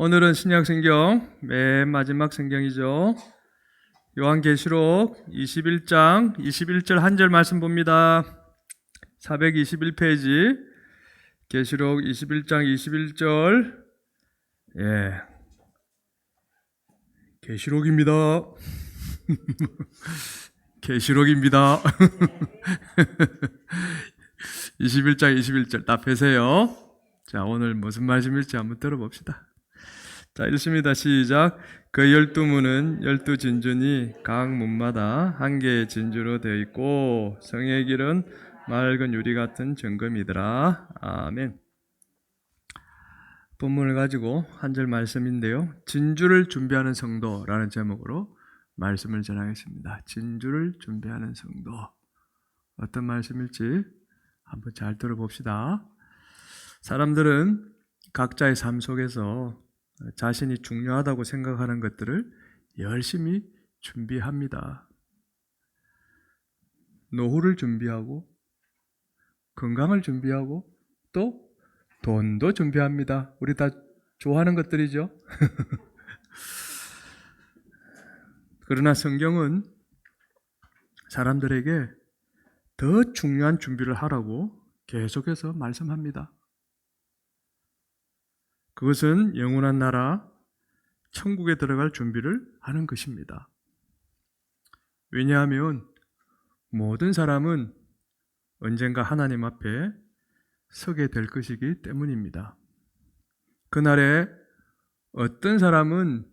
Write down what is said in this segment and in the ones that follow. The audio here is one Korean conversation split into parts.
오늘은 신약성경 맨 마지막 성경이죠. 요한계시록 21장 21절 한 절 말씀 봅니다. 421페이지 계시록 21장 21절. 예, 계시록입니다. 계시록입니다. 21장 21절 다 펴세요. 자, 오늘 무슨 말씀일지 한번 들어봅시다. 자, 읽습니다. 시작. 그 12문은 12진주니 각 문마다 한 개의 진주로 되어 있고 성의 길은 맑은 유리 같은 정금이더라. 아멘. 본문을 가지고 한 절 말씀인데요. 진주를 준비하는 성도라는 제목으로 말씀을 전하겠습니다. 진주를 준비하는 성도. 어떤 말씀일지 한번 잘 들어봅시다. 사람들은 각자의 삶 속에서 자신이 중요하다고 생각하는 것들을 열심히 준비합니다. 노후를 준비하고 건강을 준비하고 또 돈도 준비합니다. 우리 다 좋아하는 것들이죠. 그러나 성경은 사람들에게 더 중요한 준비를 하라고 계속해서 말씀합니다. 그것은 영원한 나라, 천국에 들어갈 준비를 하는 것입니다. 왜냐하면 모든 사람은 언젠가 하나님 앞에 서게 될 것이기 때문입니다. 그날에 어떤 사람은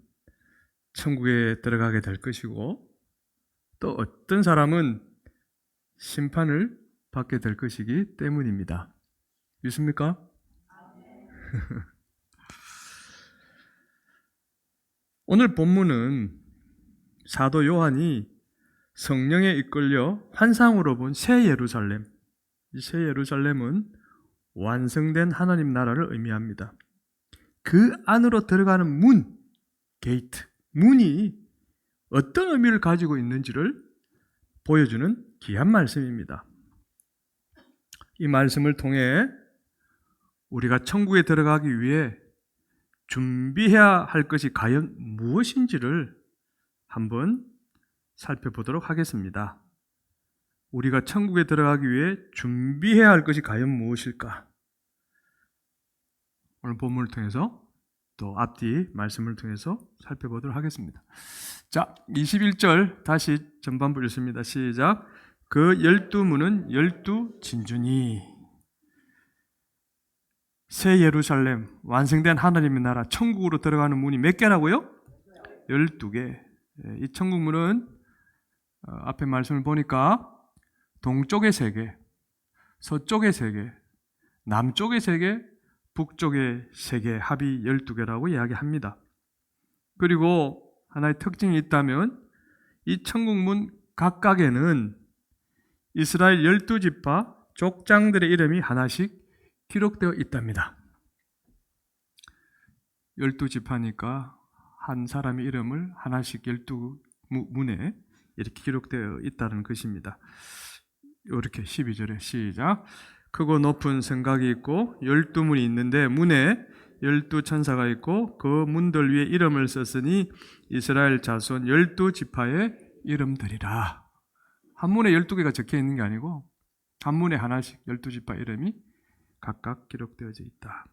천국에 들어가게 될 것이고 또 어떤 사람은 심판을 받게 될 것이기 때문입니다. 믿습니까? 오늘 본문은 사도 요한이 성령에 이끌려 환상으로 본 새 예루살렘, 이 새 예루살렘은 완성된 하나님 나라를 의미합니다. 그 안으로 들어가는 문, 게이트, 문이 어떤 의미를 가지고 있는지를 보여주는 귀한 말씀입니다. 이 말씀을 통해 우리가 천국에 들어가기 위해 준비해야 할 것이 과연 무엇인지를 한번 살펴보도록 하겠습니다. 우리가 천국에 들어가기 위해 준비해야 할 것이 과연 무엇일까? 오늘 본문을 통해서 또 앞뒤 말씀을 통해서 살펴보도록 하겠습니다. 자, 21절 다시 전반부 읽습니다. 시작. 그 12문은 12진주니 새 예루살렘, 완성된 하나님의 나라, 천국으로 들어가는 문이 몇 개라고요? 12개. 이 천국 문은 앞에 말씀을 보니까 동쪽에 3개, 서쪽에 3개, 남쪽에 3개, 북쪽에 3개, 합이 12개라고 이야기합니다. 그리고 하나의 특징이 있다면 이 천국 문 각각에는 이스라엘 12지파 족장들의 이름이 하나씩 기록되어 있답니다. 12지파니까 한 사람의 이름을 하나씩 12문에 이렇게 기록되어 있다는 것입니다. 이렇게 12절에 시작. 크고 높은 성곽이 있고 12문이 있는데 문에 12천사가 있고 그 문들 위에 이름을 썼으니 이스라엘 자손 12지파의 이름들이라. 한 문에 12개가 적혀 있는 게 아니고 한 문에 하나씩 12지파 이름이 각각 기록되어져 있다.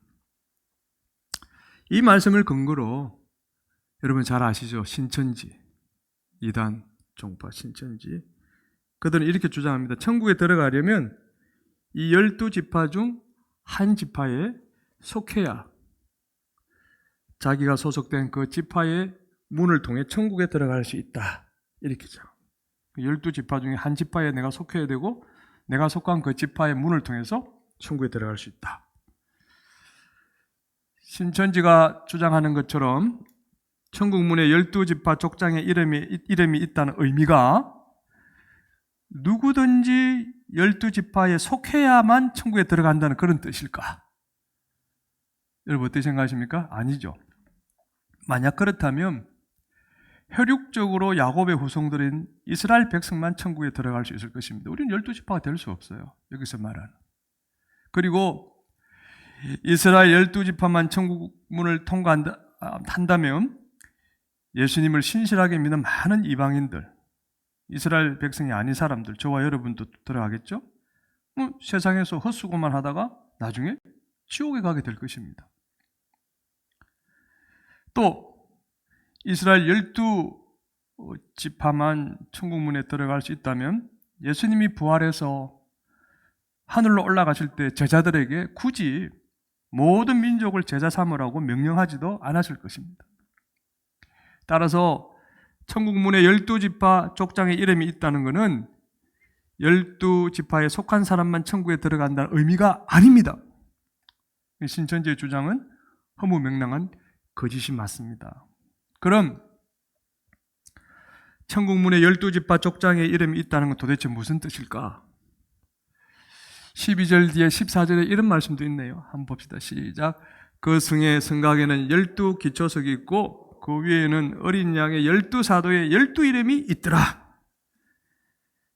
이 말씀을 근거로 여러분 잘 아시죠? 신천지, 이단, 종파, 신천지. 그들은 이렇게 주장합니다. 천국에 들어가려면 이 12지파 중 한 지파에 속해야 자기가 소속된 그 지파의 문을 통해 천국에 들어갈 수 있다. 이렇게 죠. 12지파 중에 한 지파에 내가 속해야 되고 내가 속한 그 지파의 문을 통해서 천국에 들어갈 수 있다. 신천지가 주장하는 것처럼 천국 문에 12지파 족장의 이름이 있다는 의미가 누구든지 12지파에 속해야만 천국에 들어간다는 그런 뜻일까? 여러분 어떻게 생각하십니까? 아니죠. 만약 그렇다면 혈육적으로 야곱의 후손들인 이스라엘 백성만 천국에 들어갈 수 있을 것입니다. 우리는 12지파가 될 수 없어요. 여기서 말하는. 그리고 이스라엘 12지파만 천국 문을 통과한다 한다면 예수님을 신실하게 믿는 많은 이방인들, 이스라엘 백성이 아닌 사람들, 저와 여러분도 들어가겠죠? 세상에서 헛수고만 하다가 나중에 지옥에 가게 될 것입니다. 또 이스라엘 12지파만 천국문에 들어갈 수 있다면 예수님이 부활해서 하늘로 올라가실 때 제자들에게 굳이 모든 민족을 제자 삼으라고 명령하지도 않았을 것입니다. 따라서 천국문에 12지파 족장의 이름이 있다는 것은 12지파에 속한 사람만 천국에 들어간다는 의미가 아닙니다. 신천지의 주장은 허무맹랑한 거짓이 맞습니다. 그럼 천국문에 12지파 족장의 이름이 있다는 건 도대체 무슨 뜻일까? 12절 뒤에 14절에 이런 말씀도 있네요. 한번 봅시다. 시작. 그 성의 성곽에는 12기초석이 있고 그 위에는 어린 양의 12사도의 12이름이 있더라.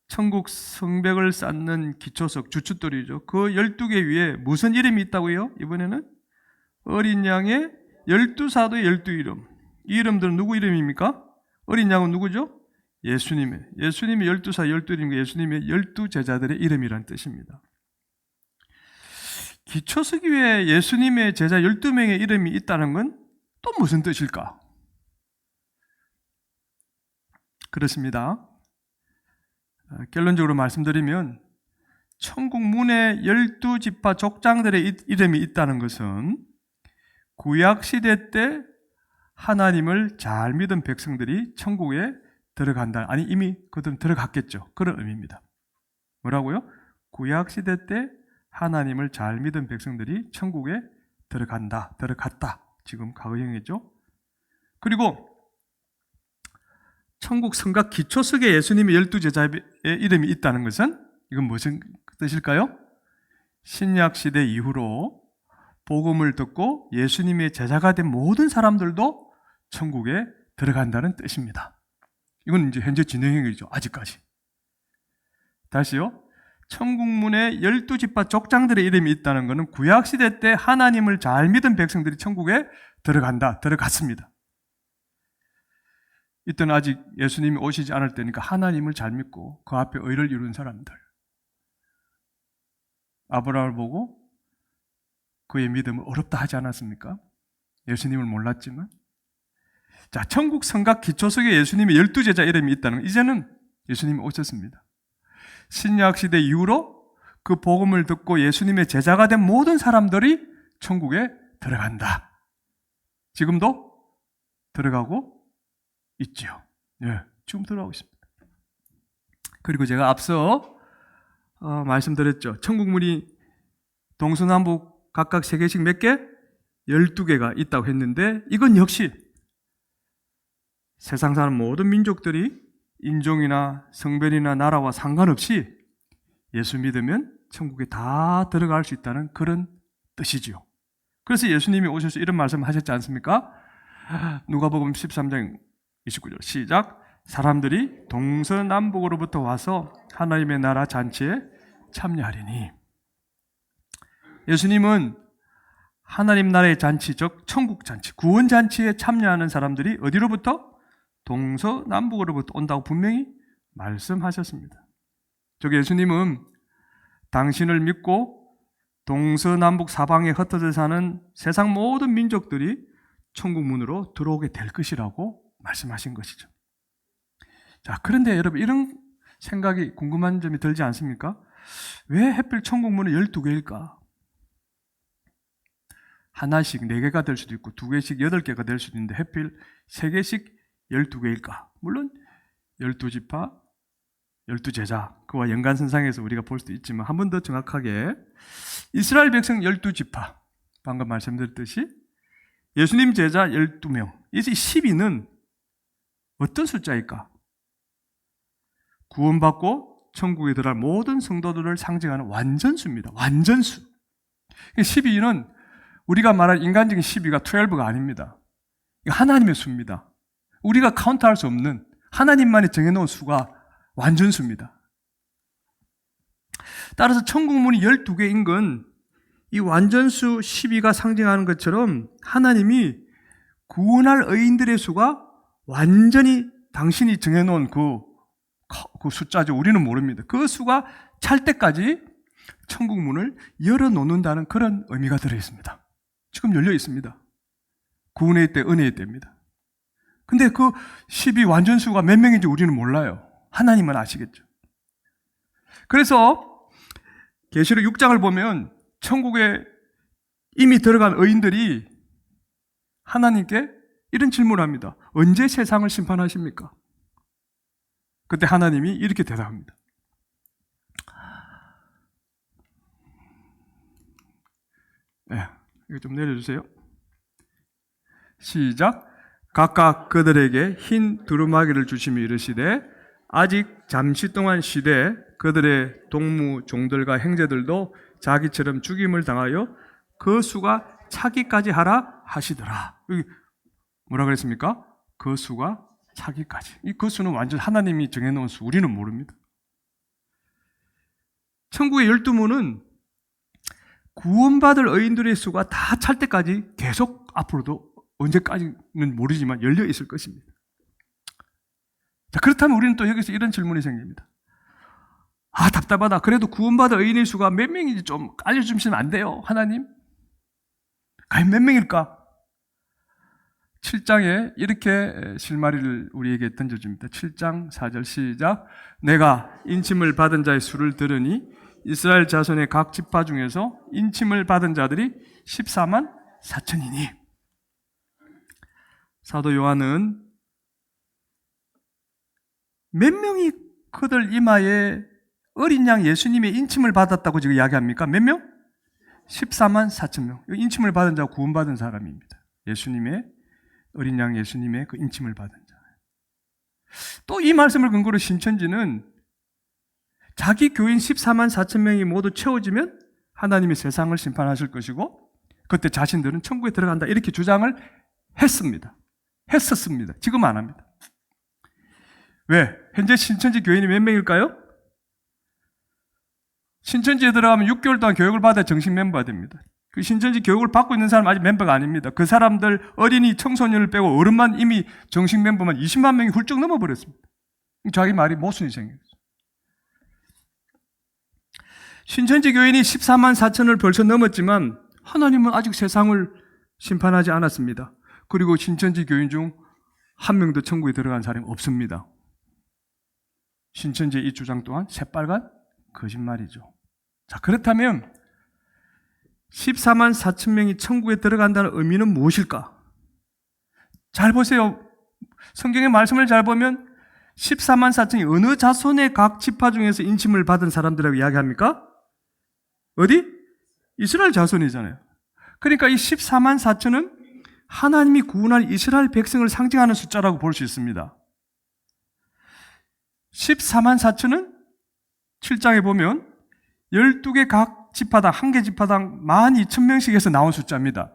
천국 성벽을 쌓는 기초석, 주춧돌이죠. 그 12개 위에 무슨 이름이 있다고요? 이번에는 어린 양의 12사도의 12이름. 이 이름들은 누구 이름입니까? 어린 양은 누구죠? 예수님의 12사 12이름과 예수님의 12제자들의 이름이란 뜻입니다. 기초석 위에 예수님의 제자 12명의 이름이 있다는 건 또 무슨 뜻일까? 그렇습니다. 결론적으로 말씀드리면 천국 문에 12지파 족장들의 이름이 있다는 것은 구약시대 때 하나님을 잘 믿은 백성들이 천국에 들어간다. 아니 이미 그들은 들어갔겠죠. 그런 의미입니다. 뭐라고요? 구약시대 때 하나님을 잘 믿은 백성들이 천국에 들어갔다. 지금 과거형이죠. 그리고 천국 성곽 기초석에 예수님의 12제자의 이름이 있다는 것은 이건 무슨 뜻일까요? 신약시대 이후로 복음을 듣고 예수님의 제자가 된 모든 사람들도 천국에 들어간다는 뜻입니다. 이건 이제 현재 진행형이죠. 아직까지. 다시요. 천국문에 12지파 족장들의 이름이 있다는 것은 구약시대 때 하나님을 잘 믿은 백성들이 천국에 들어갔습니다. 이때는 아직 예수님이 오시지 않을 때니까 하나님을 잘 믿고 그 앞에 의를 이룬 사람들. 아브라함을 보고 그의 믿음을 어렵다 하지 않았습니까? 예수님을 몰랐지만. 자, 천국 성곽 기초석에 예수님의 12제자 이름이 있다는 것. 이제는 예수님이 오셨습니다. 신약시대 이후로 그 복음을 듣고 예수님의 제자가 된 모든 사람들이 천국에 들어간다. 지금도 들어가고 있죠. 예, 지금 들어가고 있습니다. 그리고 제가 앞서 말씀드렸죠. 천국문이 동서남북 각각 3개씩 몇 개? 12개가 있다고 했는데 이건 역시 세상 사는 모든 민족들이 인종이나 성별이나 나라와 상관없이 예수 믿으면 천국에 다 들어갈 수 있다는 그런 뜻이지요. 그래서 예수님이 오셔서 이런 말씀 하셨지 않습니까? 누가복음 13장 29절 시작. 사람들이 동서남북으로부터 와서 하나님의 나라 잔치에 참여하리니. 예수님은 하나님 나라의 잔치, 즉 천국 잔치, 구원 잔치에 참여하는 사람들이 어디로부터? 동서남북으로부터 온다고 분명히 말씀하셨습니다. 즉 예수님은 당신을 믿고 동서남북 사방에 흩어져 사는 세상 모든 민족들이 천국 문으로 들어오게 될 것이라고 말씀하신 것이죠. 자, 그런데 여러분 이런 생각이 궁금한 점이 들지 않습니까? 왜 하필 천국 문은 12개일까? 하나씩 4개가 될 수도 있고 2개씩 8개가 될 수도 있는데 하필 3개씩 12개일까? 물론 12지파, 12제자 그와 연관선상에서 우리가 볼 수도 있지만 한 번 더 정확하게 이스라엘 백성 12지파 방금 말씀드렸듯이 예수님 제자 12명 이 12는 어떤 숫자일까? 구원받고 천국에 들어갈 모든 성도들을 상징하는 완전수입니다. 완전수. 12는 우리가 말할 인간적인 12가 12가 아닙니다. 하나님의 수입니다. 우리가 카운트할 수 없는 하나님만이 정해놓은 수가 완전수입니다. 따라서 천국문이 12개인 건 이 완전수 12가 상징하는 것처럼 하나님이 구원할 의인들의 수가 완전히 당신이 정해놓은 그 숫자죠. 우리는 모릅니다. 그 수가 찰 때까지 천국 문을 열어놓는다는 그런 의미가 들어있습니다. 지금 열려 있습니다. 구원의 때, 은혜의 때입니다. 근데 그 12 완전수가 몇 명인지 우리는 몰라요. 하나님은 아시겠죠. 그래서 계시록 6장을 보면 천국에 이미 들어간 의인들이 하나님께 이런 질문을 합니다. 언제 세상을 심판하십니까? 그때 하나님이 이렇게 대답합니다. 네, 이거 좀 내려주세요. 시작. 각각 그들에게 흰 두루마기를 주시며 이르시되 아직 잠시 동안 쉬되 그들의 동무 종들과 형제들도 자기처럼 죽임을 당하여 그 수가 차기까지 하라 하시더라. 여기 뭐라 그랬습니까? 그 수가 차기까지. 그 수는 완전 하나님이 정해놓은 수, 우리는 모릅니다. 천국의 12문은 구원받을 의인들의 수가 다 찰 때까지 계속 앞으로도 언제까지는 모르지만 열려 있을 것입니다. 자, 그렇다면 우리는 또 여기서 이런 질문이 생깁니다. 아, 답답하다. 그래도 구원받을 의인의 수가 몇 명인지 좀 알려주시면 안 돼요, 하나님? 과연 몇 명일까? 7장에 이렇게 실마리를 우리에게 던져줍니다. 7장 4절 시작. 내가 인침을 받은 자의 수를 들으니 이스라엘 자손의 각 지파 중에서 인침을 받은 자들이 14만 4천이니. 사도 요한은 몇 명이 그들 이마에 어린 양 예수님의 인침을 받았다고 지금 이야기합니까? 몇 명? 14만 4천 명. 인침을 받은 자가 구원받은 사람입니다. 예수님의 어린 양 예수님의 그 인침을 받은 자. 또 이 말씀을 근거로 신천지는 자기 교인 14만 4천 명이 모두 채워지면 하나님이 세상을 심판하실 것이고 그때 자신들은 천국에 들어간다 이렇게 주장을 했었습니다. 지금 안 합니다. 왜? 현재 신천지 교인이 몇 명일까요? 신천지에 들어가면 6개월 동안 교육을 받아야 정식 멤버가 됩니다. 그 신천지 교육을 받고 있는 사람은 아직 멤버가 아닙니다. 그 사람들 어린이 청소년을 빼고 어른만 이미 정식 멤버만 20만 명이 훌쩍 넘어버렸습니다. 자기 말이 모순이 생겼어요. 신천지 교인이 14만 4천을 벌써 넘었지만 하나님은 아직 세상을 심판하지 않았습니다. 그리고 신천지 교인 중 한 명도 천국에 들어간 사람이 없습니다. 신천지의 이 주장 또한 새빨간 거짓말이죠. 자, 그렇다면 14만 4천 명이 천국에 들어간다는 의미는 무엇일까? 잘 보세요. 성경의 말씀을 잘 보면 14만 4천이 어느 자손의 각 지파 중에서 인침을 받은 사람들이라고 이야기합니까? 어디? 이스라엘 자손이잖아요. 그러니까 이 14만 4천은 하나님이 구원할 이스라엘 백성을 상징하는 숫자라고 볼 수 있습니다. 14만 4천은 7장에 보면 12개 각 지파당, 한 개 지파당 12,000명씩에서 나온 숫자입니다.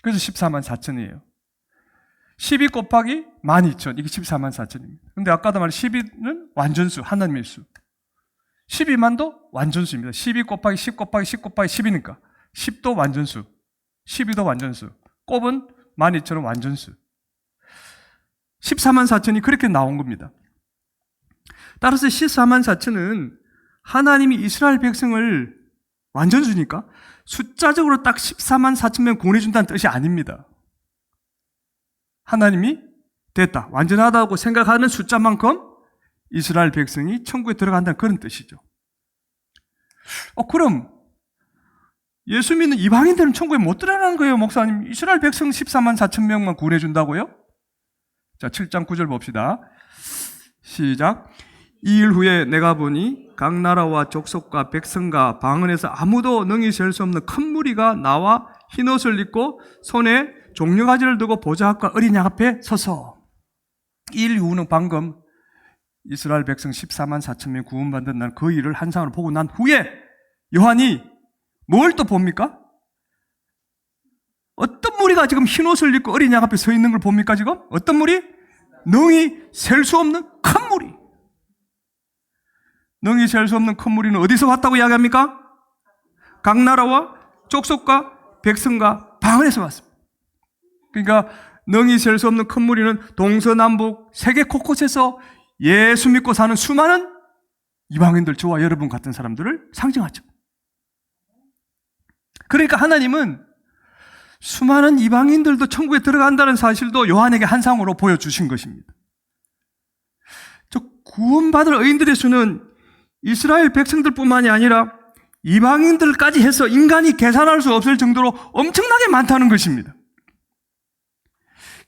그래서 14만 4천이에요. 12 곱하기 12,000, 이게 14만 4천입니다. 근데 아까도 말한 12는 완전수, 하나님의 수. 12만도 완전수입니다. 12 곱하기 10 곱하기 10 곱하기 10이니까 10도 완전수, 12도 완전수, 곱은 12,000은 완전수. 14만 4천이 그렇게 나온 겁니다. 따라서 14만 4천은 하나님이 이스라엘 백성을 완전수니까 숫자적으로 딱 14만 4천 명 구원해준다는 뜻이 아닙니다. 하나님이 됐다, 완전하다고 생각하는 숫자만큼 이스라엘 백성이 천국에 들어간다는 그런 뜻이죠. 그럼 예수 믿는 이방인들은 천국에 못 들어가는 거예요, 목사님. 이스라엘 백성 14만 4천 명만 구원해준다고요? 자, 7장 9절 봅시다. 시작. 2일 후에 내가 보니 각 나라와 족속과 백성과 방언에서 아무도 능히 셀 수 없는 큰 무리가 나와 흰옷을 입고 손에 종려가지를 두고 보좌 앞과 어린 양 앞에 서서. 2일 후는 방금 이스라엘 백성 14만 4천 명 구원받은 날 그 일을 한상으로 보고 난 후에 요한이 뭘 또 봅니까? 어떤 무리가 지금 흰옷을 입고 어린 양 앞에 서 있는 걸 봅니까 지금? 어떤 무리? 능히 셀 수 없는 큰 무리. 능히 셀 수 없는 큰 무리는 어디서 왔다고 이야기합니까? 각 나라와 족속과 백성과 방언에서 왔습니다. 그러니까 능히 셀 수 없는 큰 무리는 동서남북 세계 곳곳에서 예수 믿고 사는 수많은 이방인들, 저와 여러분 같은 사람들을 상징하죠. 그러니까 하나님은 수많은 이방인들도 천국에 들어간다는 사실도 요한에게 한 상으로 보여주신 것입니다. 저 구원받을 의인들의 수는 이스라엘 백성들뿐만이 아니라 이방인들까지 해서 인간이 계산할 수 없을 정도로 엄청나게 많다는 것입니다.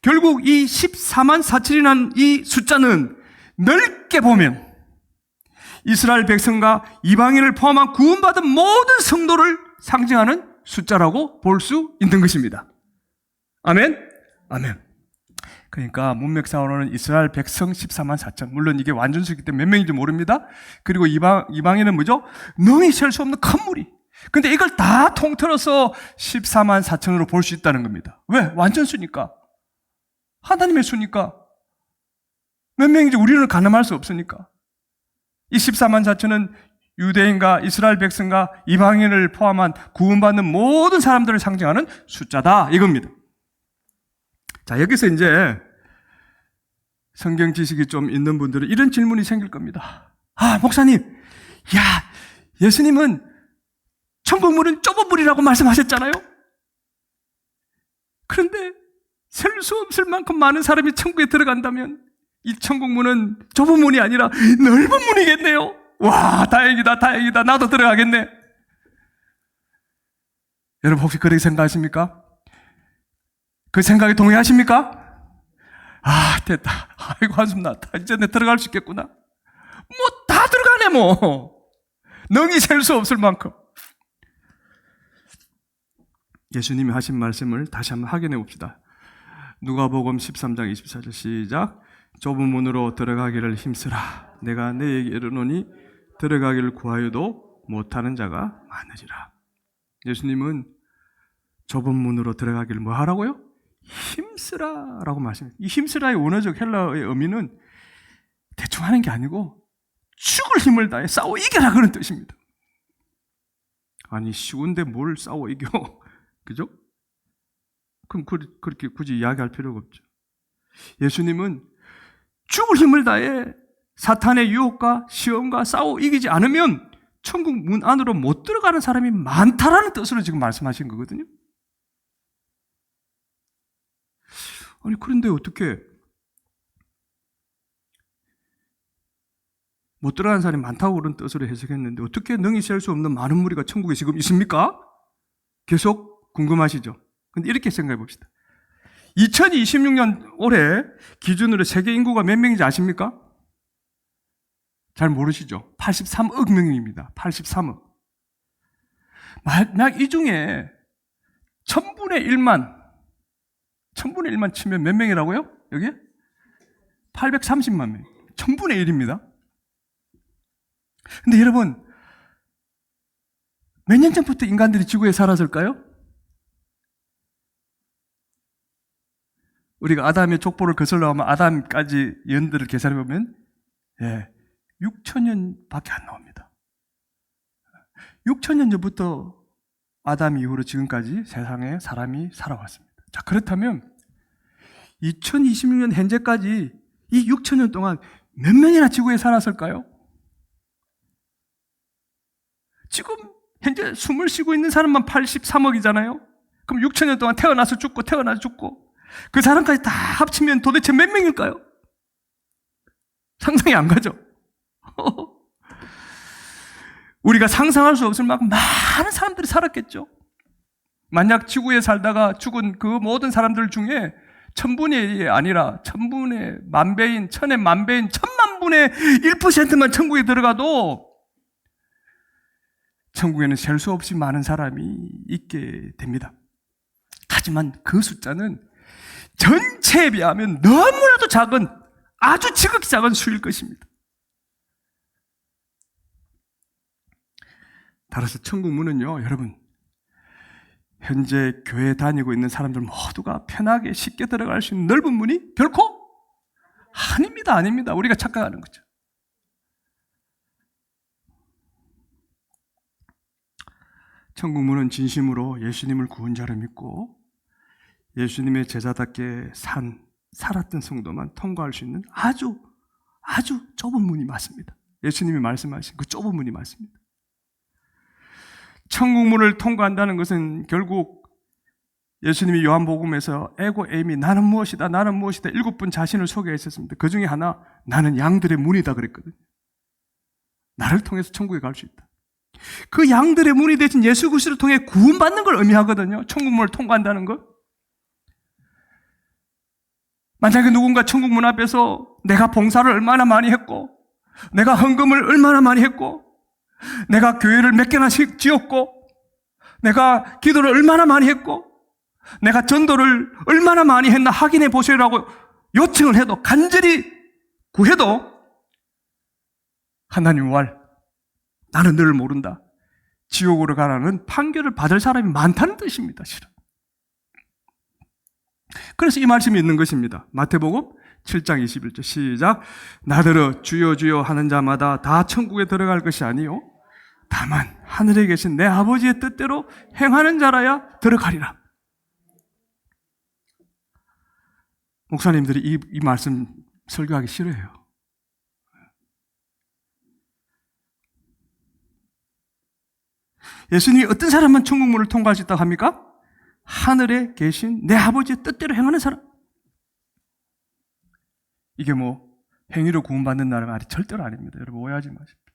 결국 이 14만 4천이라는 이 숫자는 넓게 보면 이스라엘 백성과 이방인을 포함한 구원받은 모든 성도를 상징하는 숫자라고 볼 수 있는 것입니다. 아멘? 아멘. 그러니까 문맥상으로는 이스라엘 백성 14만 4천. 물론 이게 완전수이기 때문에 몇 명인지 모릅니다. 그리고 이방인은 뭐죠? 능히 셀 수 없는 큰 무리. 근데 이걸 다 통틀어서 14만 4천으로 볼 수 있다는 겁니다. 왜? 완전수니까. 하나님의 수니까. 몇 명인지 우리는 가늠할 수 없으니까. 이 14만 4천은 유대인과 이스라엘 백성과 이방인을 포함한 구원받는 모든 사람들을 상징하는 숫자다 이겁니다. 자, 여기서 이제 성경 지식이 좀 있는 분들은 이런 질문이 생길 겁니다. 아, 목사님, 야, 예수님은 천국문은 좁은 문이라고 말씀하셨잖아요. 그런데 셀 수 없을 만큼 많은 사람이 천국에 들어간다면 이 천국문은 좁은 문이 아니라 넓은 문이겠네요. 와, 다행이다, 다행이다. 나도 들어가겠네. 여러분 혹시 그렇게 생각하십니까? 그 생각에 동의하십니까? 아, 됐다. 아이고, 한숨 났다. 이제 내 들어갈 수 있겠구나. 뭐, 다 들어가네, 뭐. 능히 셀 수 없을 만큼. 예수님이 하신 말씀을 다시 한번 확인해 봅시다. 누가복음 13장 24절 시작. 좁은 문으로 들어가기를 힘쓰라. 내가 너에게 이르노니 들어가기를 구하여도 못하는 자가 많으리라. 예수님은 좁은 문으로 들어가기를 뭐 하라고요? 힘쓰라 라고 말씀해요. 이 힘쓰라의 원어적 헬라어의 의미는 대충 하는 게 아니고 죽을 힘을 다해 싸워 이겨라 그런 뜻입니다. 아니 쉬운데 뭘 싸워 이겨? 그죠? 그럼 그렇게 굳이 이야기할 필요가 없죠. 예수님은 죽을 힘을 다해 사탄의 유혹과 시험과 싸워 이기지 않으면 천국 문 안으로 못 들어가는 사람이 많다라는 뜻으로 지금 말씀하신 거거든요. 아니 그런데 어떻게 못 들어가는 사람이 많다고 그런 뜻으로 해석했는데 어떻게 능히 셀 수 없는 많은 무리가 천국에 지금 있습니까? 계속 궁금하시죠? 근데 이렇게 생각해 봅시다. 2026년 올해 기준으로 세계 인구가 몇 명인지 아십니까? 잘 모르시죠? 83억 명입니다. 83억. 만약 이 중에 1000분의 1만 치면 몇 명이라고요? 여기? 830만 명. 1000분의 1입니다. 근데 여러분, 몇 년 전부터 인간들이 지구에 살았을까요? 우리가 아담의 족보를 거슬러 가면 아담까지 연들을 계산해 보면 6,000년밖에 안 나옵니다. 6,000년 전부터 아담 이후로 지금까지 세상에 사람이 살아왔습니다. 자, 그렇다면 2026년 현재까지 이 6,000년 동안 몇 명이나 지구에 살았을까요? 지금 현재 숨을 쉬고 있는 사람만 83억이잖아요. 그럼 6,000년 동안 태어나서 죽고 그 사람까지 다 합치면 도대체 몇 명일까요? 상상이 안 가죠? 우리가 상상할 수 없을 만큼 많은 사람들이 살았겠죠. 만약 지구에 살다가 죽은 그 모든 사람들 중에 1000분의 1이 아니라 1000분의 만배인, 1000의 만배인, 1000만분의 1%만 천국에 들어가도 천국에는 셀 수 없이 많은 사람이 있게 됩니다. 하지만 그 숫자는 전체에 비하면 너무나도 작은, 아주 지극히 작은 수일 것입니다. 따라서 천국 문은요, 여러분, 현재 교회 다니고 있는 사람들 모두가 편하게 쉽게 들어갈 수 있는 넓은 문이 결코 아닙니다. 우리가 착각하는 거죠. 천국 문은 진심으로 예수님을 구원자로 믿고 예수님의 제자답게 살았던 성도만 통과할 수 있는 아주 좁은 문이 맞습니다. 예수님이 말씀하신 그 좁은 문이 맞습니다. 천국문을 통과한다는 것은 결국 예수님이 요한복음에서 에고 에이미 나는 무엇이다 7번 자신을 소개했었습니다. 그 중에 하나 나는 양들의 문이다 그랬거든요. 나를 통해서 천국에 갈 수 있다. 그 양들의 문이 되신 예수 그리스도를 통해 구원받는 걸 의미하거든요. 천국문을 통과한다는 것. 만약에 누군가 천국문 앞에서 내가 봉사를 얼마나 많이 했고 내가 헌금을 얼마나 많이 했고 내가 교회를 몇 개나 지었고 내가 기도를 얼마나 많이 했고 내가 전도를 얼마나 많이 했나 확인해 보시라고 요청을 해도 간절히 구해도 하나님 말 나는 너를 모른다. 지옥으로 가라는 판결을 받을 사람이 많다는 뜻입니다. 실은. 그래서 이 말씀이 있는 것입니다. 마태복음 7장 21절 시작. 나더러 주여 주여 하는 자마다 다 천국에 들어갈 것이 아니요 다만 하늘에 계신 내 아버지의 뜻대로 행하는 자라야 들어가리라. 목사님들이 이 말씀 설교하기 싫어해요. 예수님이 어떤 사람만 천국문을 통과할 수 있다고 합니까? 하늘에 계신 내 아버지의 뜻대로 행하는 사람. 이게 뭐 행위로 구원받는 나라 말이 절대로 아닙니다. 여러분 오해하지 마십시오.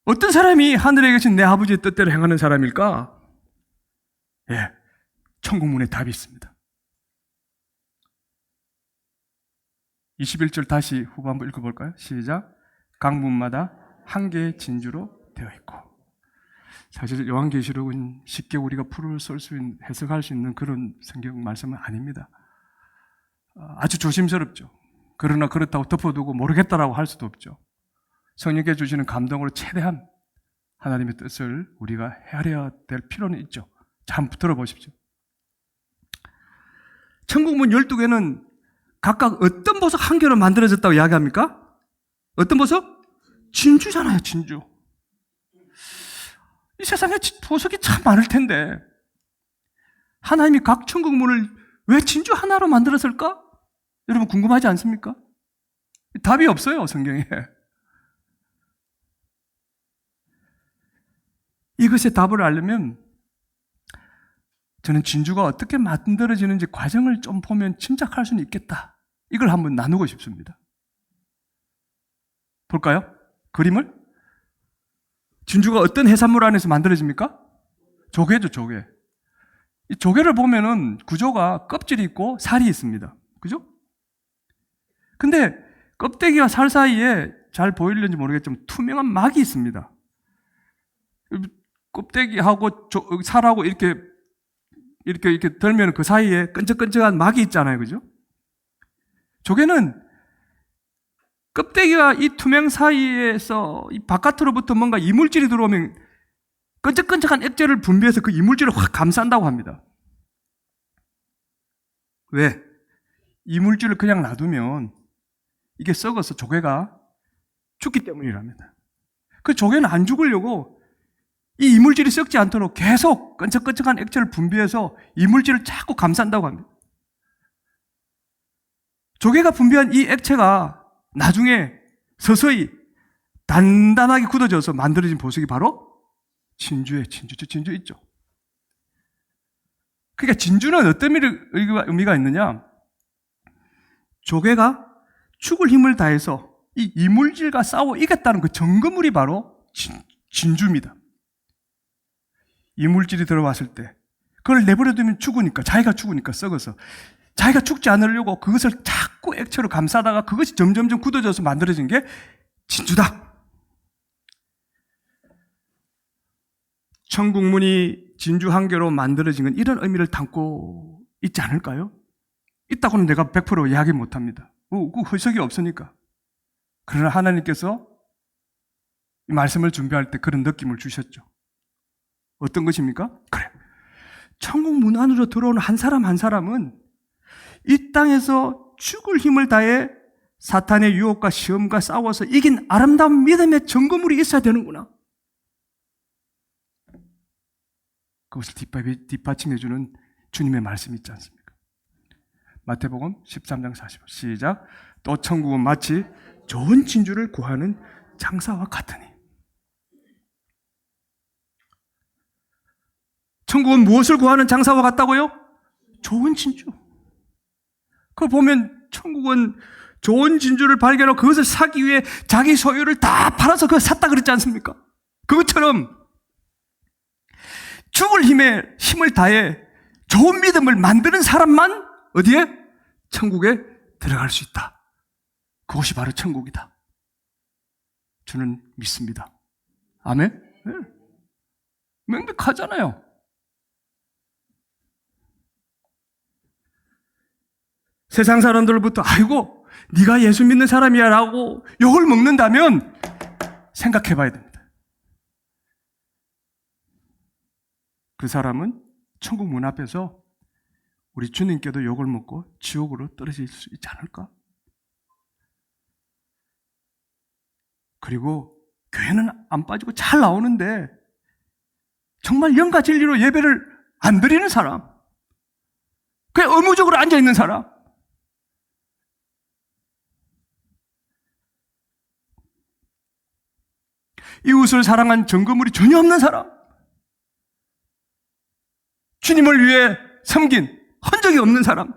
어떤 사람이 하늘에 계신 내 아버지의 뜻대로 행하는 사람일까? 예, 천국문에 답이 있습니다. 21절 다시 후반부 읽어볼까요? 시작. 각 문마다 한 개의 진주로 되어 있고. 사실 요한계시록은 쉽게 우리가 풀을 쓸 수 있는, 해석할 수 있는 그런 성경 말씀은 아닙니다. 아주 조심스럽죠. 그러나 그렇다고 덮어두고 모르겠다라고 할 수도 없죠. 성령께 주시는 감동으로 최대한 하나님의 뜻을 우리가 헤아려야 될 필요는 있죠. 자, 한번 들어보십시오. 천국문 12개는 각각 어떤 보석 한 개로 만들어졌다고 이야기합니까? 어떤 보석? 진주잖아요, 진주. 이 세상에 보석이 참 많을 텐데 하나님이 각 천국문을 왜 진주 하나로 만들었을까? 여러분 궁금하지 않습니까? 답이 없어요, 성경에. 이것의 답을 알려면 저는 진주가 어떻게 만들어지는지 과정을 좀 보면 짐작할 수는 있겠다. 이걸 한번 나누고 싶습니다. 볼까요? 그림을? 진주가 어떤 해산물 안에서 만들어집니까? 조개죠, 조개. 이 조개를 보면은 구조가 껍질이 있고 살이 있습니다. 그죠? 근데 껍데기와 살 사이에 잘 보이려는지 모르겠지만 투명한 막이 있습니다. 껍데기하고 살하고 이렇게 덜면 그 사이에 끈적끈적한 막이 있잖아요. 그죠? 조개는 껍데기와 이 투명 사이에서 이 바깥으로부터 뭔가 이물질이 들어오면 끈적끈적한 액체를 분비해서 그 이물질을 확 감싼다고 합니다. 왜? 이물질을 그냥 놔두면 이게 썩어서 조개가 죽기 때문이랍니다. 그 조개는 안 죽으려고 이 이물질이 썩지 않도록 계속 끈적끈적한 액체를 분비해서 이물질을 자꾸 감싼다고 합니다. 조개가 분비한 이 액체가 나중에 서서히 단단하게 굳어져서 만들어진 보석이 바로 진주 있죠. 그러니까 진주는 어떤 의미가 있느냐? 조개가 죽을 힘을 다해서 이 이물질과 싸워 이겼다는 그 증거물이 바로 진주입니다. 이물질이 들어왔을 때 그걸 내버려두면 자기가 죽으니까 썩어서 자기가 죽지 않으려고 그것을 자꾸 액체로 감싸다가 그것이 점점점 굳어져서 만들어진 게 진주다. 천국문이 진주 한 개로 만들어진 건 이런 의미를 담고 있지 않을까요? 있다고는 내가 100% 이야기 못합니다. 그 해석이 없으니까. 그러나 하나님께서 이 말씀을 준비할 때 그런 느낌을 주셨죠. 어떤 것입니까? 그래. 천국 문 안으로 들어오는 한 사람 한 사람은 이 땅에서 죽을 힘을 다해 사탄의 유혹과 시험과 싸워서 이긴 아름다운 믿음의 증거물이 있어야 되는구나. 그것을 뒷받침해주는 주님의 말씀이 있지 않습니까? 마태복음 13장 40절 시작. 또 천국은 마치 좋은 진주를 구하는 장사와 같으니. 천국은 무엇을 구하는 장사와 같다고요? 좋은 진주. 그걸 보면 천국은 좋은 진주를 발견하고 그것을 사기 위해 자기 소유를 다 팔아서 그걸 샀다 그랬지 않습니까? 그것처럼 죽을 힘을 다해 좋은 믿음을 만드는 사람만 어디에? 천국에 들어갈 수 있다. 그것이 바로 천국이다. 저는 믿습니다. 아멘? 네. 명백하잖아요. 세상 사람들로부터 아이고 네가 예수 믿는 사람이야 라고 욕을 먹는다면 생각해 봐야 됩니다. 그 사람은 천국 문 앞에서 우리 주님께도 욕을 먹고 지옥으로 떨어질 수 있지 않을까? 그리고 교회는 안 빠지고 잘 나오는데 정말 영과 진리로 예배를 안 드리는 사람, 그냥 의무적으로 앉아있는 사람, 이웃을 사랑한 정거물이 전혀 없는 사람, 주님을 위해 섬긴 흔적이 없는 사람,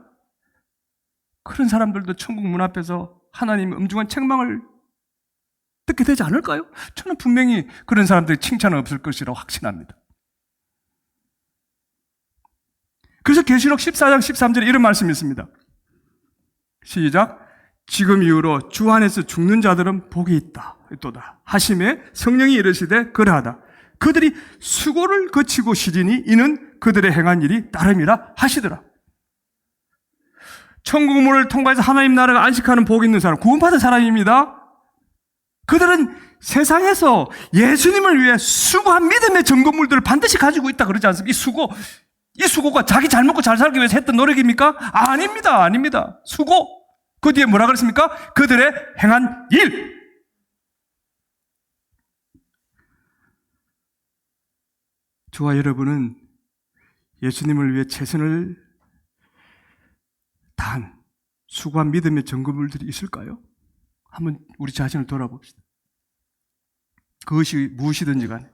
그런 사람들도 천국 문 앞에서 하나님의 엄중한 책망을 듣게 되지 않을까요? 저는 분명히 그런 사람들의 칭찬은 없을 것이라고 확신합니다. 그래서 계시록 14장 13절에 이런 말씀이 있습니다. 시작. 지금 이후로 주 안에서 죽는 자들은 복이 있다. 또다. 하심에 성령이 이르시되 그러하다. 그들이 수고를 거치고 쉬리니 이는 그들의 행한 일이 따름이라 하시더라. 천국문을 통과해서 하나님 나라가 안식하는 복이 있는 사람, 구원받은 사람입니다. 그들은 세상에서 예수님을 위해 수고한 믿음의 증거물들을 반드시 가지고 있다 그러지 않습니까? 이 수고가 자기 잘 먹고 잘 살기 위해서 했던 노력입니까? 아닙니다. 아닙니다. 수고. 그 뒤에 뭐라 그랬습니까? 그들의 행한 일. 저와 여러분은 예수님을 위해 최선을 다한 수고한 믿음의 증거물들이 있을까요? 한번 우리 자신을 돌아봅시다. 그것이 무엇이든지 간에.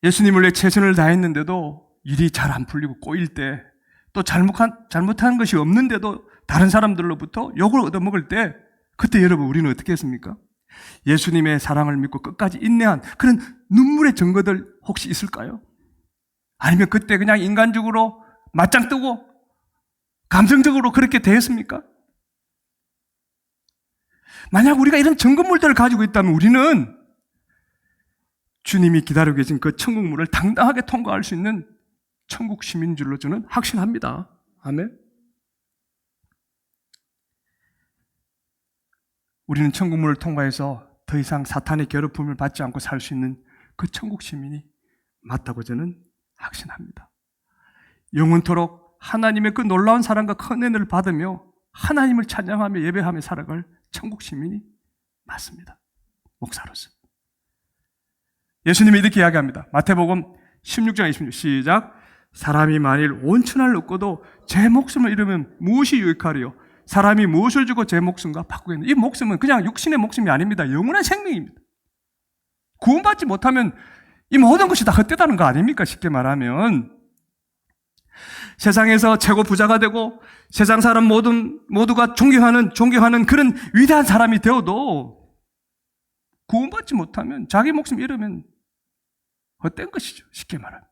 예수님을 위해 최선을 다했는데도 일이 잘 안 풀리고 꼬일 때, 또 잘못한 것이 없는데도 다른 사람들로부터 욕을 얻어먹을 때, 그때 여러분 우리는 어떻게 했습니까? 예수님의 사랑을 믿고 끝까지 인내한 그런 눈물의 증거들 혹시 있을까요? 아니면 그때 그냥 인간적으로 맞짱 뜨고 감정적으로 그렇게 대했습니까? 만약 우리가 이런 증거물들을 가지고 있다면 우리는 주님이 기다리고 계신 그 천국문을 당당하게 통과할 수 있는 천국 시민인 줄로 저는 확신합니다. 아멘. 우리는 천국문을 통과해서 더 이상 사탄의 괴롭힘을 받지 않고 살 수 있는 그 천국 시민이 맞다고 저는 확신합니다. 영원토록 하나님의 그 놀라운 사랑과 큰 은혜를 받으며 하나님을 찬양하며 예배하며 살아갈 천국 시민이 맞습니다. 목사로서. 예수님이 이렇게 이야기합니다. 마태복음 16장 26 시작. 사람이 만일 온 천하를 얻고도 제 목숨을 잃으면 무엇이 유익하리요? 사람이 무엇을 주고 제 목숨과 바꾸겠느냐? 이 목숨은 그냥 육신의 목숨이 아닙니다. 영원한 생명입니다. 구원받지 못하면 이 모든 것이 다 헛되다는 거 아닙니까? 쉽게 말하면 세상에서 최고 부자가 되고 세상 사람 모두가 존경하는 그런 위대한 사람이 되어도 구원받지 못하면 자기 목숨 잃으면 헛된 것이죠. 쉽게 말하면.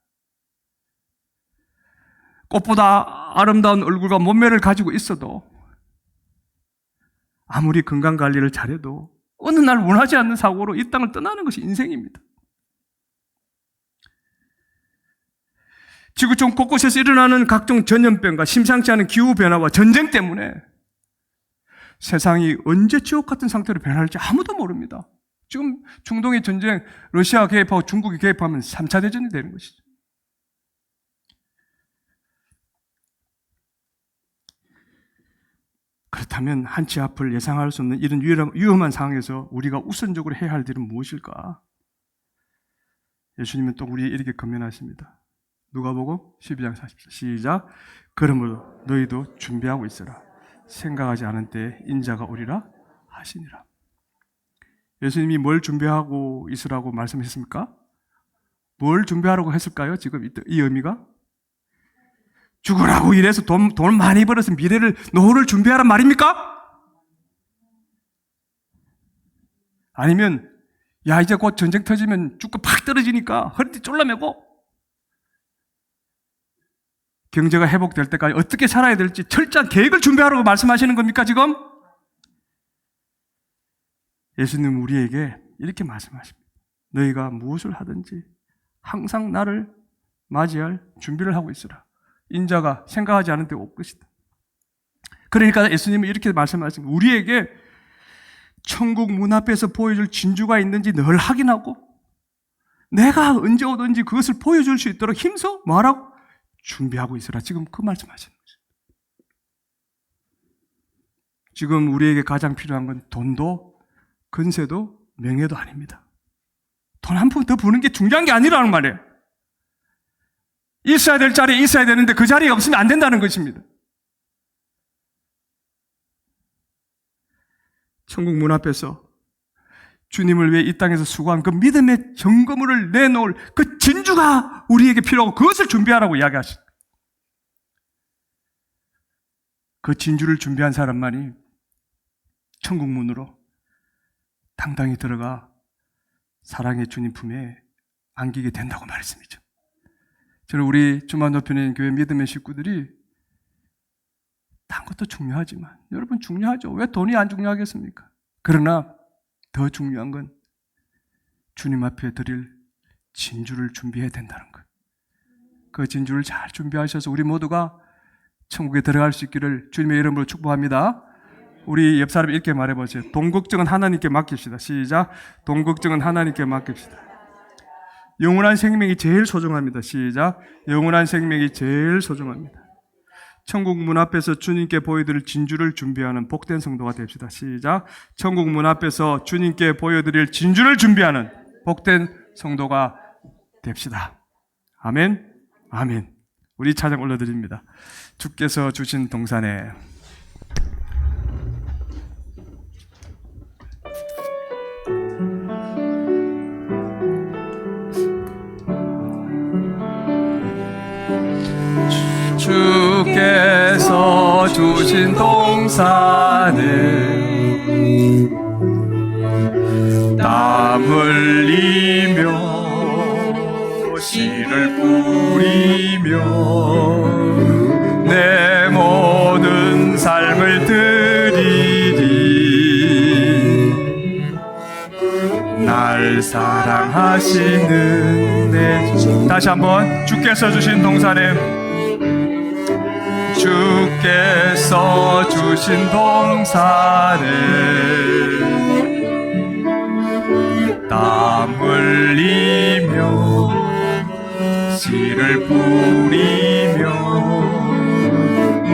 꽃보다 아름다운 얼굴과 몸매를 가지고 있어도 아무리 건강관리를 잘해도 어느 날 원하지 않는 사고로 이 땅을 떠나는 것이 인생입니다. 지구촌 곳곳에서 일어나는 각종 전염병과 심상치 않은 기후변화와 전쟁 때문에 세상이 언제 지옥 같은 상태로 변할지 아무도 모릅니다. 지금 중동의 전쟁, 러시아 개입하고 중국이 개입하면 3차 대전이 되는 것이죠. 그렇다면 한치 앞을 예상할 수 없는 이런 위험한 상황에서 우리가 우선적으로 해야 할 일은 무엇일까? 예수님은 또 우리 이렇게 권면하십니다. 누가복음 12장 40절 시작. 그러므로 너희도 준비하고 있으라. 생각하지 않은 때에 인자가 오리라 하시니라. 예수님이 뭘 준비하고 있으라고 말씀하셨습니까? 뭘 준비하라고 했을까요? 지금 이 의미가? 죽으라고 일해서 돈 많이 벌어서 미래를, 노후를 준비하란 말입니까? 아니면 야 이제 곧 전쟁 터지면 죽고 팍 떨어지니까 허리띠 쫄라매고 경제가 회복될 때까지 어떻게 살아야 될지 철저한 계획을 준비하라고 말씀하시는 겁니까 지금? 예수님은 우리에게 이렇게 말씀하십니다. 너희가 무엇을 하든지 항상 나를 맞이할 준비를 하고 있으라. 인자가 생각하지 않은 데 올 것이다. 그러니까 예수님은 이렇게 말씀하십니다. 우리에게 천국 문 앞에서 보여줄 진주가 있는지 늘 확인하고 내가 언제 오든지 그것을 보여줄 수 있도록 힘써 뭐하라고? 준비하고 있으라. 지금 그 말씀하시는 거죠. 지금 우리에게 가장 필요한 건 돈도 근세도 명예도 아닙니다. 돈 한 푼 더 버는 게 중요한 게 아니라는 말이에요. 있어야 될 자리에 있어야 되는데 그 자리에 없으면 안 된다는 것입니다. 천국 문 앞에서 주님을 위해 이 땅에서 수고한 그 믿음의 점검을 내놓을 그 진주가 우리에게 필요하고 그것을 준비하라고 이야기하십니다. 그 진주를 준비한 사람만이 천국 문으로 당당히 들어가 사랑의 주님 품에 안기게 된다고 말씀이죠. 저는 우리 주만 높이는 교회 믿음의 식구들이 딴 것도 중요하지만 여러분 중요하죠. 왜 돈이 안 중요하겠습니까? 그러나 더 중요한 건 주님 앞에 드릴 진주를 준비해야 된다는 것. 그 진주를 잘 준비하셔서 우리 모두가 천국에 들어갈 수 있기를 주님의 이름으로 축복합니다. 우리 옆 사람 이렇게 말해보세요. 돈 걱정은 하나님께 맡깁시다. 시작. 돈 걱정은 하나님께 맡깁시다. 영원한 생명이 제일 소중합니다. 시작. 영원한 생명이 제일 소중합니다. 천국 문 앞에서 주님께 보여드릴 진주를 준비하는 복된 성도가 됩시다. 시작. 천국 문 앞에서 주님께 보여드릴 진주를 준비하는 복된 성도가 됩시다. 아멘. 아멘. 우리 찬양 올려드립니다. 주께서 주신 동산에 주께서 주신 동산에 땀 흘리며 씨를 뿌리며 내 모든 삶을 드리리. 날 사랑하시는 내 주. 다시 한번 주께서 주신 동산에 주께서 주신 동산에 땀 흘리며 씨를 뿌리며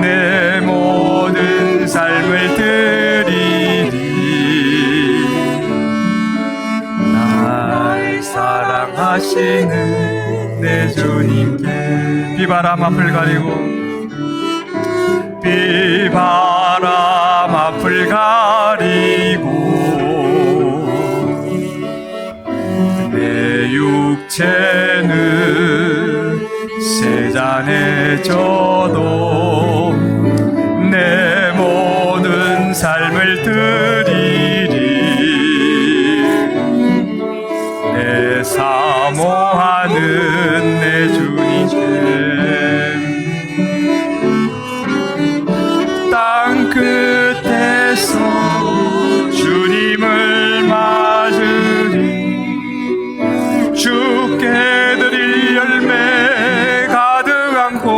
내 모든 삶을 드리리. 날 사랑하시는 내 주님께 비바람 앞을 가리고 비바람 앞을 가리고 내 육체는 세잔해져도 내 모든 삶을 드리리. 내 사모하는 내 주님께 끝에서 주님을 맞으리. 주께 드릴 열매 가득 안고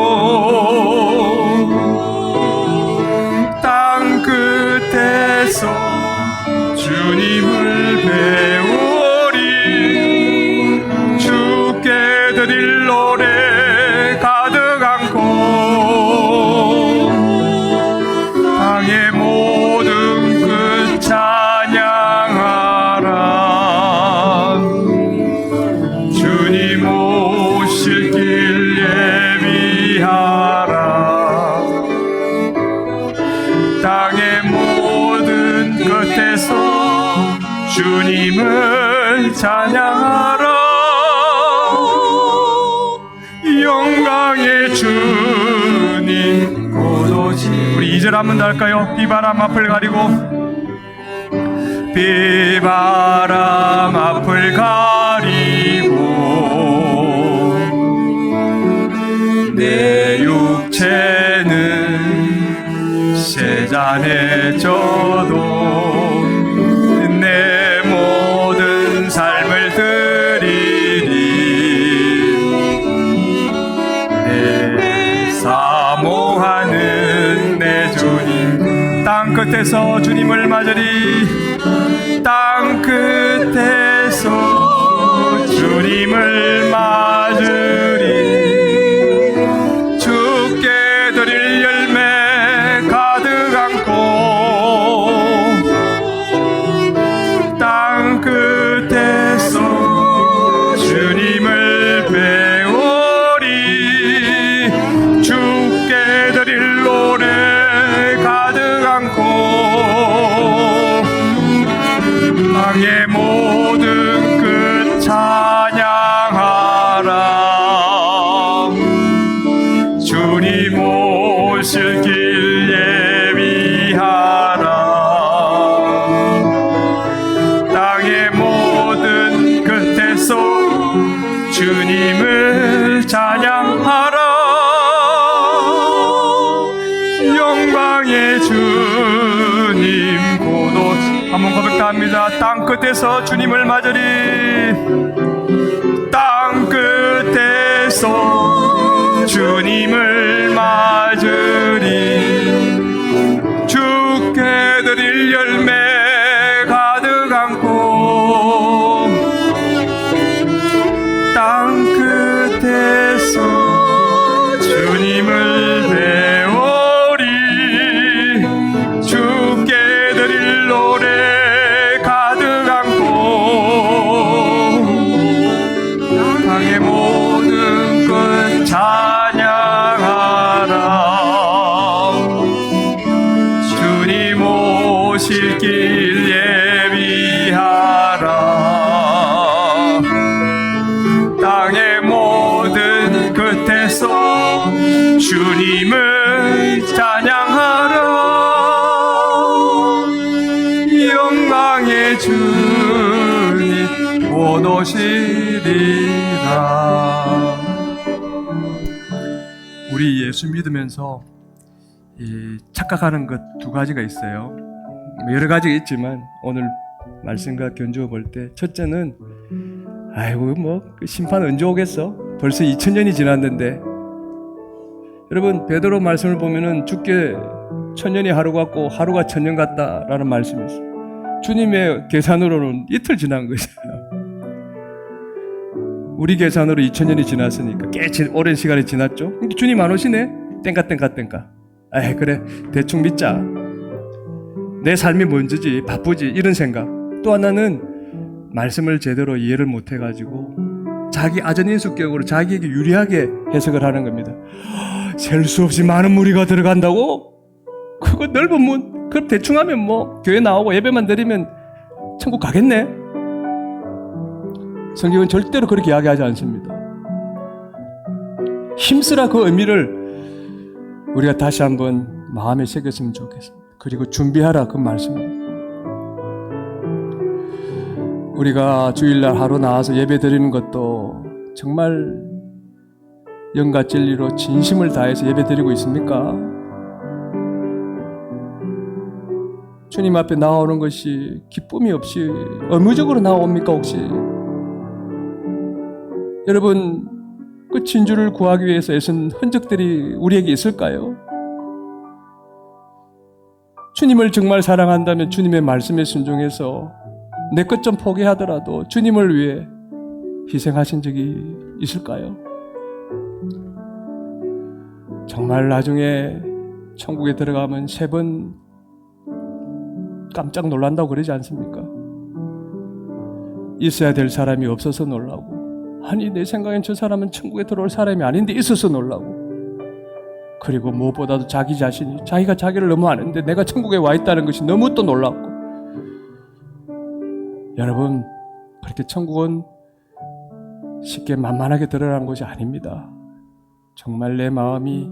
주님을 찬양하라. 영광의 주님 곧 오시. 우리 2절 한 번 더 할까요? 비바람 앞을 가리고, 비바람 앞을 가리고 내 육체는 세잔해져도 내 모든 삶을 드리리. 내 사모하는 내 주님. 땅 끝에서 주님을 맞으리. 땅 끝에서 주님을 맞으리. 주께 드릴 열매 가득 안고 땅 끝에서 주님을 배우리. 주께 드릴 노래 가득 안고 땅의 모든 끝 찬양하라. 주님 오실 길 예비하라. 땅의 모든 끝에서 주님을 찬양하라. 영광의 주님 곧 오시. 한번 고백합니다. 땅 끝에서 주님을 맞으리. 땅 끝에서 주님을 맞으리. 주께 드릴 열매 가득 안고 땅 끝에서 주님을 배우리. 주께 드릴 노래 가득 안고 땅의 모든 것 찬양하라. 주님 오실 길 예비하라. 땅의 모든 끝에서 주님을 찬양하라. 영광의 주님 곧 오시리라. 우리 예수 믿으면서 착각하는 것 두 가지가 있어요. 여러 가지가 있지만 오늘 말씀과 견주어 볼 때, 첫째는 아이고 그 심판 언제 오겠어? 벌써 2000년이 지났는데. 여러분, 베드로 말씀을 보면은 죽게 1000년이 하루 같고 하루가 1000년 같다라는 말씀이 있어요. 주님의 계산으로는 이틀 지난 거잖아요. 우리 계산으로 2000년이 지났으니까 꽤 오랜 시간이 지났죠. 근데 주님 안 오시네? 땡까. 에이 그래 대충 믿자. 내 삶이 먼저지, 바쁘지, 이런 생각. 또 하나는 말씀을 제대로 이해를 못해가지고 자기 아전인수격으로 자기에게 유리하게 해석을 하는 겁니다. 셀 수 없이 많은 무리가 들어간다고? 그거 넓은 문? 그럼 대충 하면 뭐 교회 나오고 예배만 드리면 천국 가겠네? 성경은 절대로 그렇게 이야기하지 않습니다. 힘쓰라 그 의미를 우리가 다시 한번 마음에 새겼으면 좋겠습니다. 그리고 준비하라 그 말씀입니다. 우리가 주일날 하루 나와서 예배 드리는 것도 정말 영과 진리로 진심을 다해서 예배 드리고 있습니까? 주님 앞에 나오는 것이 기쁨이 없이 의무적으로 나옵니까 혹시? 여러분, 그 진주를 구하기 위해서 애쓴 흔적들이 우리에게 있을까요? 주님을 정말 사랑한다면 주님의 말씀에 순종해서 내 것 좀 포기하더라도 주님을 위해 희생하신 적이 있을까요? 정말 나중에 천국에 들어가면 3번 깜짝 놀란다고 그러지 않습니까? 있어야 될 사람이 없어서 놀라고, 아니 내 생각엔 저 사람은 천국에 들어올 사람이 아닌데 있어서 놀라고, 그리고 무엇보다도 자기 자신이 자기가 자기를 너무 아는데 내가 천국에 와 있다는 것이 너무 또 놀랍고, 여러분, 그렇게 천국은 쉽게 만만하게 들어가는 곳이 아닙니다. 정말 내 마음이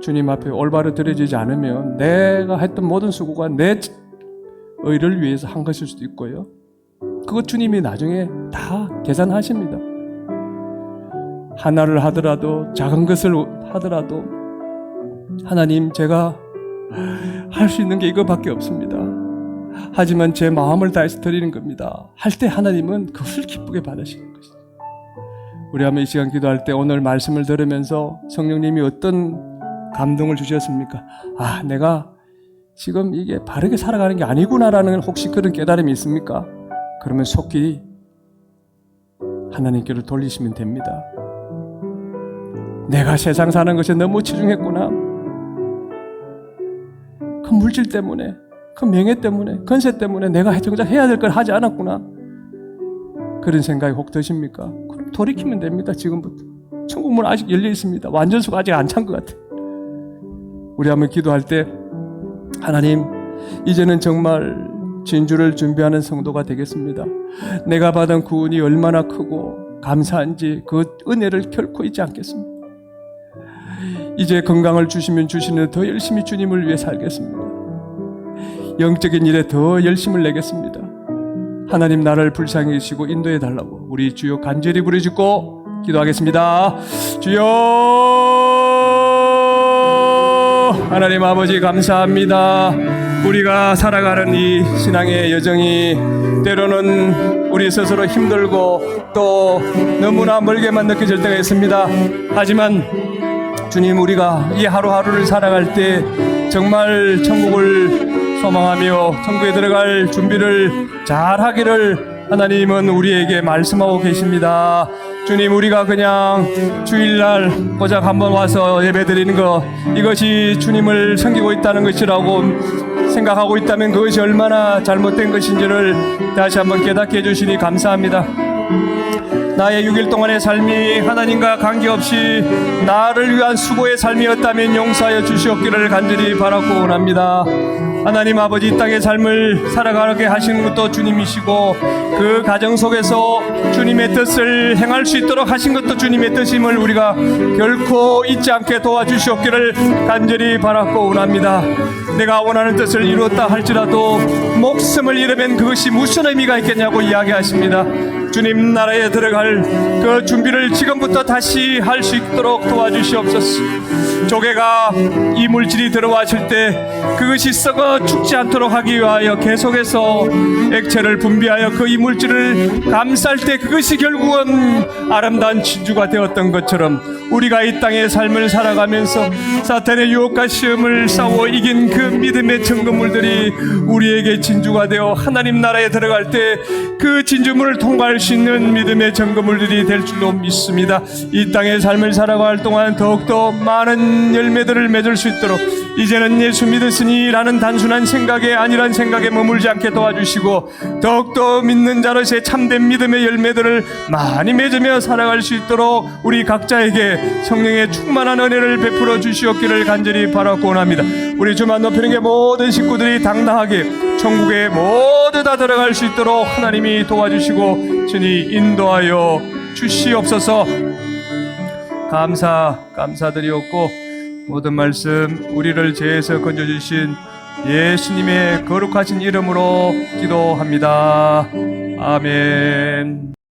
주님 앞에 올바로 드려지지 않으면 내가 했던 모든 수고가 내 의를 위해서 한 것일 수도 있고요. 그것 주님이 나중에 다 계산하십니다. 하나를 하더라도, 작은 것을 하더라도, 하나님, 제가 할 수 있는 게 이거밖에 없습니다. 하지만 제 마음을 다해서 드리는 겁니다. 할 때 하나님은 그것을 기쁘게 받으시는 것입니다. 우리 한번 이 시간 기도할 때 오늘 말씀을 들으면서 성령님이 어떤 감동을 주셨습니까? 아, 내가 지금 이게 바르게 살아가는 게 아니구나라는 혹시 그런 깨달음이 있습니까? 그러면 속히 하나님께로 돌리시면 됩니다. 내가 세상 사는 것에 너무 치중했구나. 그 물질 때문에, 그 명예 때문에, 건세 때문에 내가 정작 해야 될 걸 하지 않았구나. 그런 생각이 혹 드십니까? 그럼 돌이키면 됩니다. 지금부터. 천국 문 아직 열려 있습니다. 완전수가 아직 안 찬 것 같아요. 우리 한번 기도할 때, 하나님, 이제는 정말 진주를 준비하는 성도가 되겠습니다. 내가 받은 구원이 얼마나 크고 감사한지 그 은혜를 결코 잊지 않겠습니다. 이제 건강을 주시면 주시는 더 열심히 주님을 위해 살겠습니다. 영적인 일에 더 열심을 내겠습니다. 하나님, 나를 불쌍히 여기시고 인도해 달라고 우리 주여 간절히 부르짖고 기도하겠습니다. 주여, 하나님 아버지 감사합니다. 우리가 살아가는 이 신앙의 여정이 때로는 우리 스스로 힘들고 또 너무나 멀게만 느껴질 때가 있습니다. 하지만 주님, 우리가 이 하루하루를 살아갈 때 정말 천국을 소망하며 천국에 들어갈 준비를 잘 하기를 하나님은 우리에게 말씀하고 계십니다. 주님, 우리가 그냥 주일날 고작 한번 와서 예배드리는 것, 이것이 주님을 섬기고 있다는 것이라고 생각하고 있다면 그것이 얼마나 잘못된 것인지를 다시 한번 깨닫게 해주시니 감사합니다. 나의 6일 동안의 삶이 하나님과 관계없이 나를 위한 수고의 삶이었다면 용서하여 주시옵기를 간절히 바라고 원합니다. 하나님 아버지, 이 땅의 삶을 살아가게 하시는 것도 주님이시고 그 가정 속에서 주님의 뜻을 행할 수 있도록 하신 것도 주님의 뜻임을 우리가 결코 잊지 않게 도와주시옵기를 간절히 바라고 원합니다. 내가 원하는 뜻을 이루었다 할지라도 목숨을 잃으면 그것이 무슨 의미가 있겠냐고 이야기하십니다. 주님 나라에 들어갈 그 준비를 지금부터 다시 할 수 있도록 도와주시옵소서. 조개가 이 물질이 들어왔을 때 그것이 썩어 죽지 않도록 하기 위하여 계속해서 액체를 분비하여 그 이물질을 감쌀 때 그것이 결국은 아름다운 진주가 되었던 것처럼 우리가 이 땅의 삶을 살아가면서 사탄의 유혹과 시험을 싸워 이긴 그 믿음의 증거물들이 우리에게 진주가 되어 하나님 나라에 들어갈 때 그 진주문을 통과할 수 있는 믿음의 증거물들이 될 줄로 믿습니다. 이 땅의 삶을 살아갈 동안 더욱더 많은 열매들을 맺을 수 있도록 이제는 예수 믿었으니 라는 단순한 생각에 아니란 생각에 머물지 않게 도와주시고 더욱더 믿는 자로서의 참된 믿음의 열매들을 많이 맺으며 살아갈 수 있도록 우리 각자에게 성령의 충만한 은혜를 베풀어 주시옵기를 간절히 바라고 원합니다. 우리 주만 높이는 게 모든 식구들이 당당하게 천국에 모두 다 들어갈 수 있도록 하나님이 도와주시고 주님 인도하여 주시옵소서. 감사드리옵고 모든 말씀 우리를 죄에서 건져주신 예수님의 거룩하신 이름으로 기도합니다. 아멘.